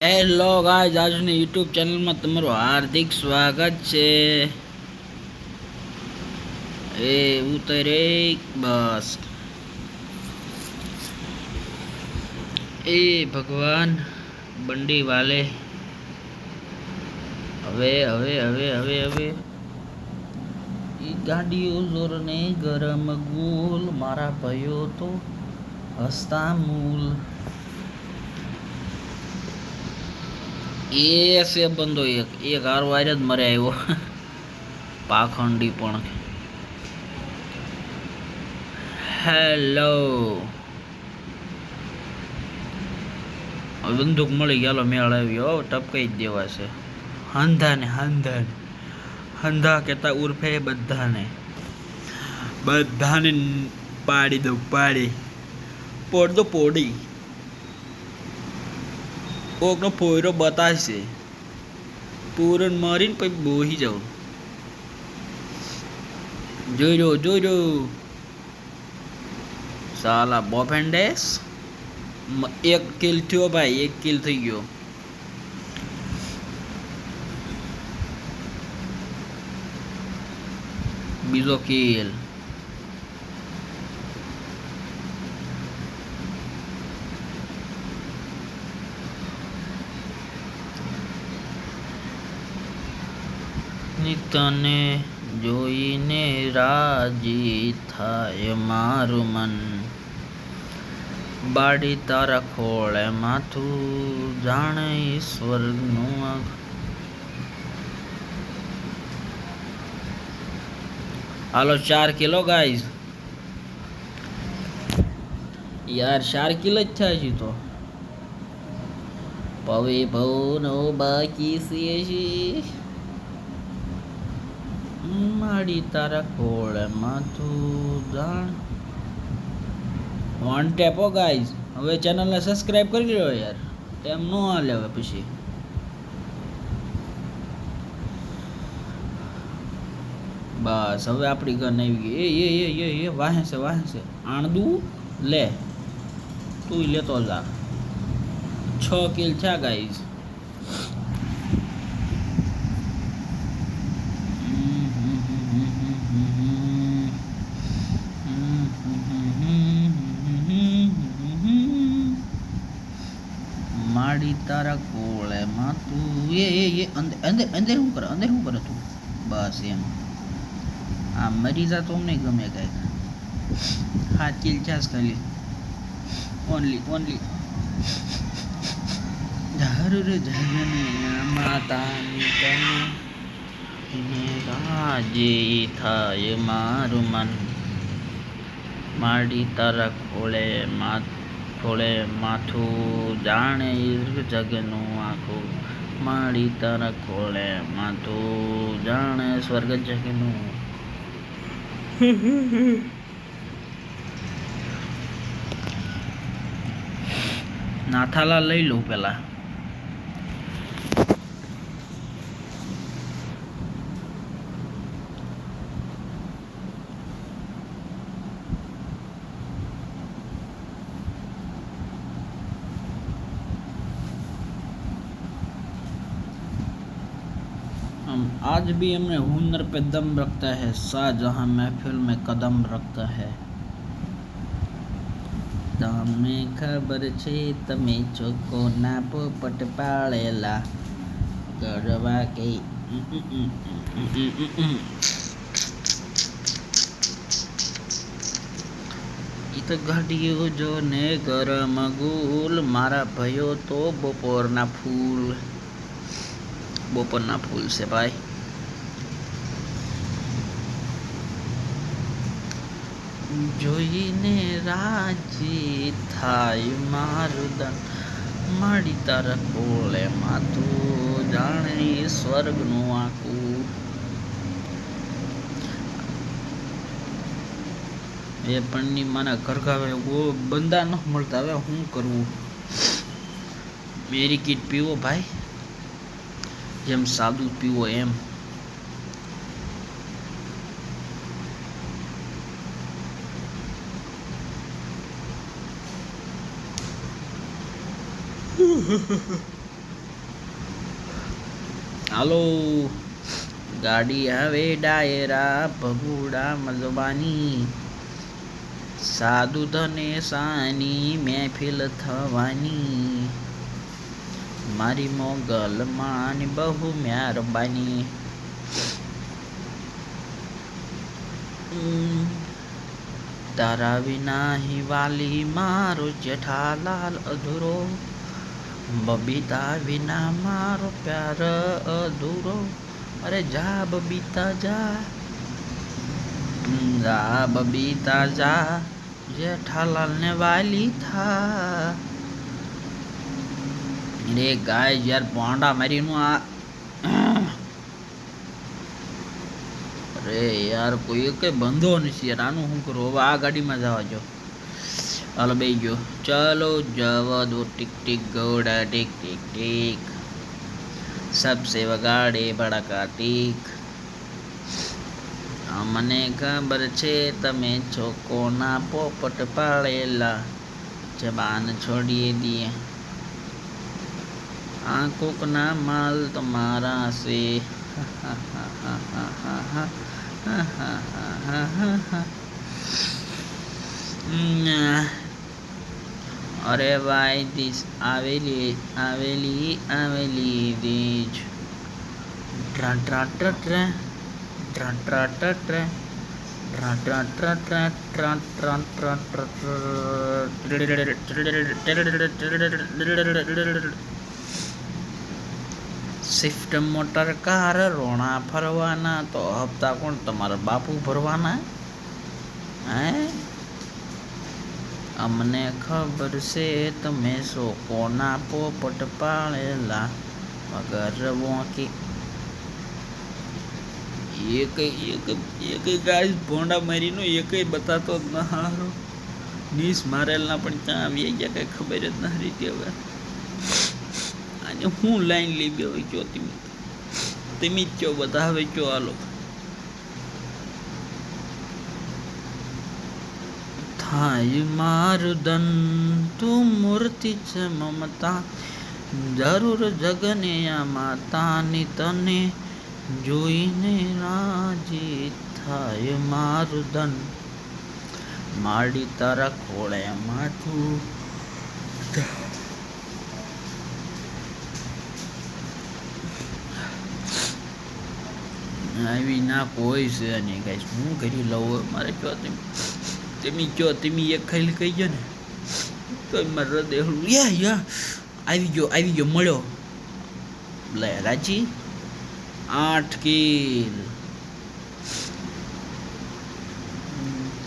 Hello guys, આજની YouTube ચેનલમાં તમારું હાર્દિક સ્વાગત છે. એ ઉતરે બસ. એ ભગવાન બંડી વાલે. હવે હવે હવે હવે હવે એ ગાડીઓ જોરને ગરમ ગોલ, મારા ભાઈઓ તો હસતા મૂલ. એ છે બંધો એક હાર વાયર જ મરે આવ્યો. પાખંડી પણ. હેલો, બંદૂક મળી ગયો, મેળ આવ્યો. ટપકાઈ જ દેવા છે હંધાને. હંધા કેતા ઉર્ફે બધાને પાડી દો. પોડ દો પોડી. કોકનો પોયરો બતાવશે, પૂરણ મારીને પછી બોહી જાવ. જોઈ સાલા બોફેન્ડેસ. એક કિલ થયો ભાઈ, એક કિલ થઈ ગયો. બીજો કિલ. તને જોઈને રાજી થાય મારું મન, બાડી તારા ખોળે માથું જાણે ઈશ્વરનું. હાલો 4 કિલો ગાઈઝ. યાર 4 કિલો જ થાય છે તો. પવે ભવનો બાકી છે, માડી તારા ખોળે માથું જાણ. વન ટેપો ગાઈઝ. હવે ચેનલને સબસ્ક્રાઇબ કરી લો યાર, ટેમ નો હાલે હવે પછી. બસ હવે આપણી ગન આવી ગઈ. એ વાહે છે આણદું લે. તું લેતો જા. 6 કિલ થયા ગાઈઝ. માડી તારા કોળે માથું. અંદર શું કરે તું? બસ એમ. આ મરી જા તો અમને ગમે કાંઈક. 7 કિલ છાસ ખાલી. ઓનલી જરૂર જગને માતાની તને રાજી થાય મારું મન, માડી તારા ખોળે માથું જાણે જગનું આખું, માડી તારા ખોળે માથું જાણે સ્વર્ગ જગનું. નાથાલા લઈ લઉં પેલા. आज भी हमने हुनर पे दम रखता है, शाहजहां महफिल में कदम रखता है. તમને ખબર છે તમે ચોખ્ખો ના પોપટ પાળેલા કરવા કે. ઈ તો ગાડીઓ જો ને ગરમ ગુલ, મારા ભાઈઓ તો બપોરના ફૂલ છે ભાઈ. જોઈને રાજી થાય મારું દન, માડી તારા ખોળે માથું જાણે સ્વર્ગનું આખું. એ પણ ની માના ઘરઘાવે બંદા ન મળતા. હવે શું કરવું? મેરી કીટ પીવો ભાઈ, જેમ સાદું પીવો એમ. હાલો ગાડી હવે ડાયરા ભગુડા મલવાની સાધુ ધને સાની મહેફિલ થવાની મારી મોગલ માની બહુ મહેરબાની તારા વિના હી વાલી મારો જેઠાલાલ અધૂરો બબીતા વિના મારો પ્યાર અધૂરો અરે જા બબીતા જા જા બબીતા જા જેઠાલાલ ને વાલી થા રે ગાય યાર પોંડા મારીનું આ અરે યાર કોઈ કઈ બંધો નથી યાર આનું શું કરું હવે આ ગાડીમાં જવા જો હાલો બે ગયો ચાલો જવા દો ટીક ટીક ઘોડા ટીક ટીક ટીક સબસે વગાડે બડાકા ટીક મને ખબર છે તમે છો કોના પોપટ પાળેલા જબાન છોડી દિए आंखों ना माल तुम्हारा से अरे भाई दिस आवेली आवेली आवेली दिज ट्रा ट्रा ट्रा ट्रा ट्रा ट्रा ट्रा ट्रा ट्रा ट्रा ट्रा ट्रा ट्रा ट्रा स्विफ्ट मोटर कार रोना फरवाना तो हफ्ता कोण તમારા બાપુ ભરવાના હે અમને ખબર છે તમે સો કોના પોપટ પાળેલા મગર વોકી એક ગાઈસ ભોંડા મારીનો એકય બતાતો જ ન હારો નીસ મારેલના પણ ક્યાં આવી ગયા કઈ ખબર જ ન હતી હવે હું લાઈન લઈ ગયો કયો તમે જ કયો બતાવે કયો હાલો થાય મારુદન તું મૂર્તિ છે મમતા જરૂર જગને આ માતાની તને જોઈને રાજી થાય મારુદન માડી તારા ખોળે માથું આવી ના કોઈ છે નહીં ગાઈસ હું કરી લઉં મારે કયો તમે કયો તમે એક ખાઈ કહી ગયો ને તો મારે હૃદય યા આવી ગયો મળ્યો લે રાજી 8 કિલ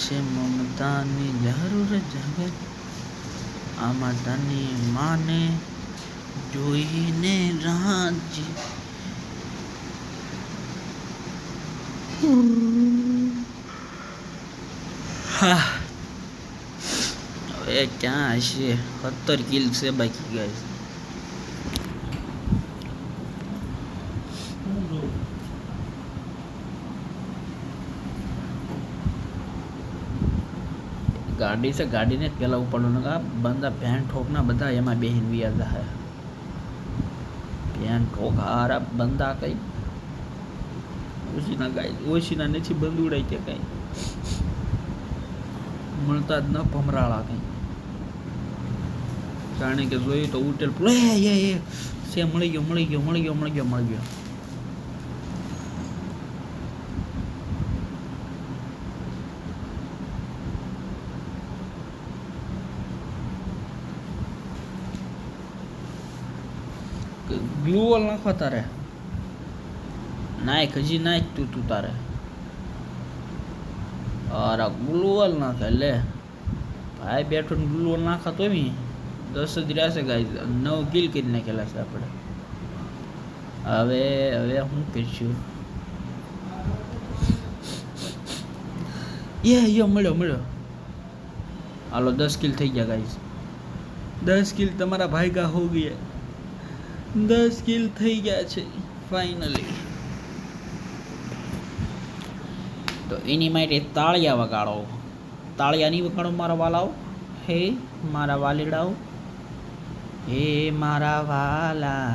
છે મમતાની જરૂર જગત આ માતાની માને જોઈને રાજી હા હવે ક્યાં હશે 17 કિલ છે બાકી ગાઈસ ગાડી છે ગાડીને જ પેલા ઉપાડવાનું કા બંદા ભેન ઠોકના બધા એમાં બેહીન વિયા જાય ભેન ઠોક હારા બંદા કઈ ઓછીના ગાય ઓછીના નથી બંધ ઉડાય કે કઈ મળતા જ ન ભમરાળા કઈ જાણે કે જોયું તો ઉટેલ સે મળી ગયો ગ્લુ વોલ નાખવા તારે નાખ હજી નાખ તું તારે અરે ગ્લુ વોલ નાખે લે ભાઈ બેઠો ગ્લુ વોલ નાખા તો 10 જ રહ્યા છે ગાઈસ 9 કિલ કરી નાખેલા છે આપણે હવે હું કરીશું મળ્યો હાલો 10 કિલ થઈ ગયા ગાઈસ 10 કિલ તમારા ભાઈ કા હો ગયા 10 કિલ થઈ ગયા છે ફાઇનલી તો એની માટે તાળિયા વગાડો તાળિયા નહીં વગાડો મારા વાલાઓ હે મારા વાલીડાઓ હે મારા વાલા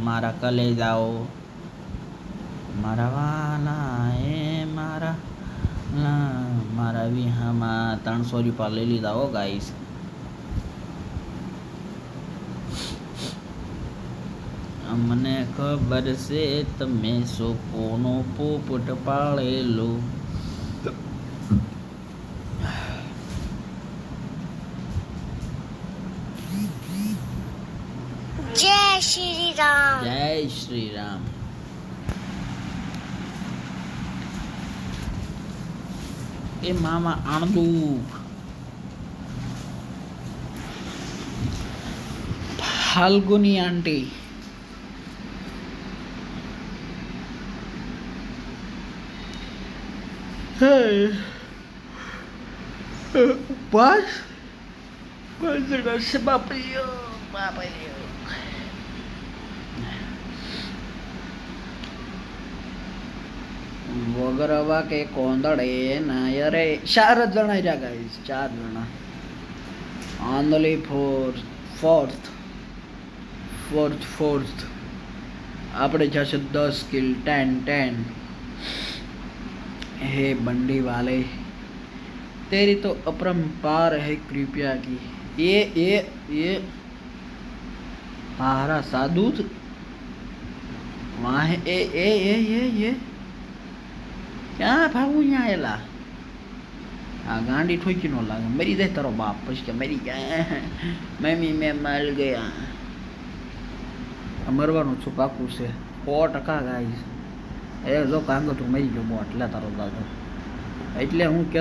મારા કલેજાઓ મારા વાલા એ મારા મારા વિહામાં 300 રૂપિયા લઈ લીધા હો ગાઈસ. મને ખબર છે તમે સોપોનો પોપટ પાળેલો. જય શ્રી રામ. જય શ્રી રામ. એ મામા આણદુ ફાલ્ગુની આંટી બસ બસ બાપરીઓ બાપરીઓ વગરવા કે કોંદડે ના અરે 4 જણા રહ્યા ગાઈસ, 4 જણા. ઓનલી ફોર્થ આપણે જશે 10 કિલ 10. हे बंडी वाले तेरी तो अपरंपार है कृपया की. ये हारा साधु वहाँ है. ये क्या भागू यहाँ एला आ गांडी ठोकी नो लागे मरी जाए तारो बाप પછી કે મરી ગયા મમ્મી મેં મર ગયા. મરવાનું છું પાકું છે 100% ગાઈસ. એ જો કાંગો તું મરી ગયો બોટ લે તારો દાદો એટલે હું